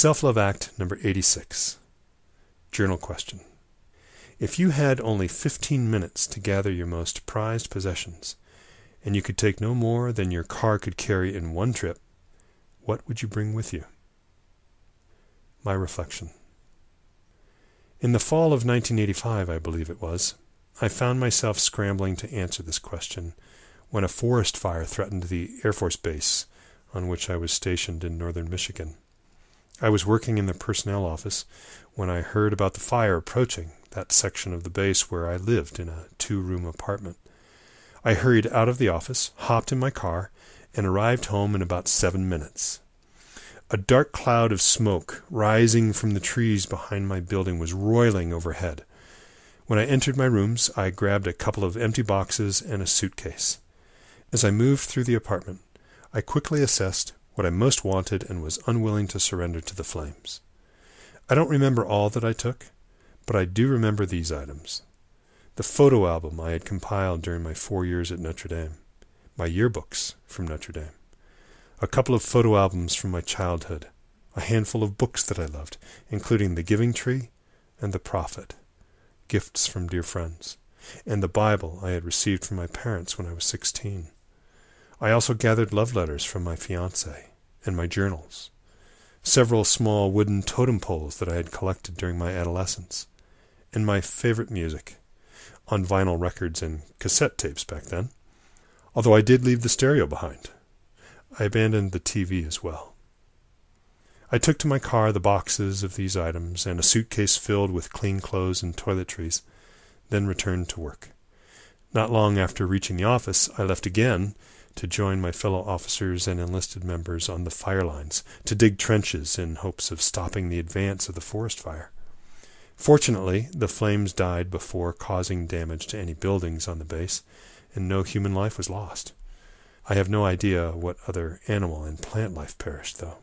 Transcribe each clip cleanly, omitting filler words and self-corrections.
Self-Love Act number 86. Journal question. If you had only 15 minutes to gather your most prized possessions, and you could take no more than your car could carry in one trip, what would you bring with you? My reflection. In the fall of 1985, I believe it was, I found myself scrambling to answer this question when a forest fire threatened the Air Force Base on which I was stationed in northern Michigan. I was working in the personnel office when I heard about the fire approaching that section of the base where I lived in a 2-room apartment. I hurried out of the office, hopped in my car, and arrived home in about 7 minutes. A dark cloud of smoke rising from the trees behind my building was roiling overhead. When I entered my rooms, I grabbed a couple of empty boxes and a suitcase. As I moved through the apartment, I quickly assessed what I most wanted and was unwilling to surrender to the flames. I don't remember all that I took, but I do remember these items. The photo album I had compiled during my 4 years at Notre Dame, my yearbooks from Notre Dame, a couple of photo albums from my childhood, a handful of books that I loved, including The Giving Tree and The Prophet, gifts from dear friends, and the Bible I had received from my parents when I was 16. I also gathered love letters from my fiancée and my journals, several small wooden totem poles that I had collected during my adolescence, and my favorite music, on vinyl records and cassette tapes back then, although I did leave the stereo behind. I abandoned the TV as well. I took to my car the boxes of these items and a suitcase filled with clean clothes and toiletries, then returned to work. Not long after reaching the office, I left again to join my fellow officers and enlisted members on the fire lines, to dig trenches in hopes of stopping the advance of the forest fire. Fortunately, the flames died before causing damage to any buildings on the base, and no human life was lost. I have no idea what other animal and plant life perished, though.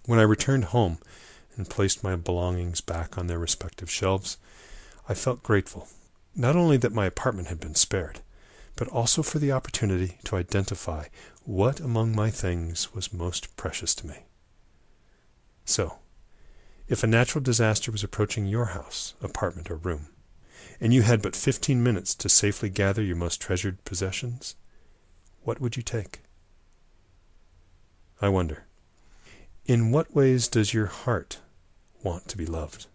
When I returned home and placed my belongings back on their respective shelves, I felt grateful, not only that my apartment had been spared, but also for the opportunity to identify what among my things was most precious to me. So, if a natural disaster was approaching your house, apartment, or room, and you had but 15 minutes to safely gather your most treasured possessions, what would you take? I wonder, in what ways does your heart want to be loved?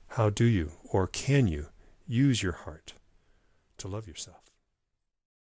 How do you, or can you, use your heart to love yourself?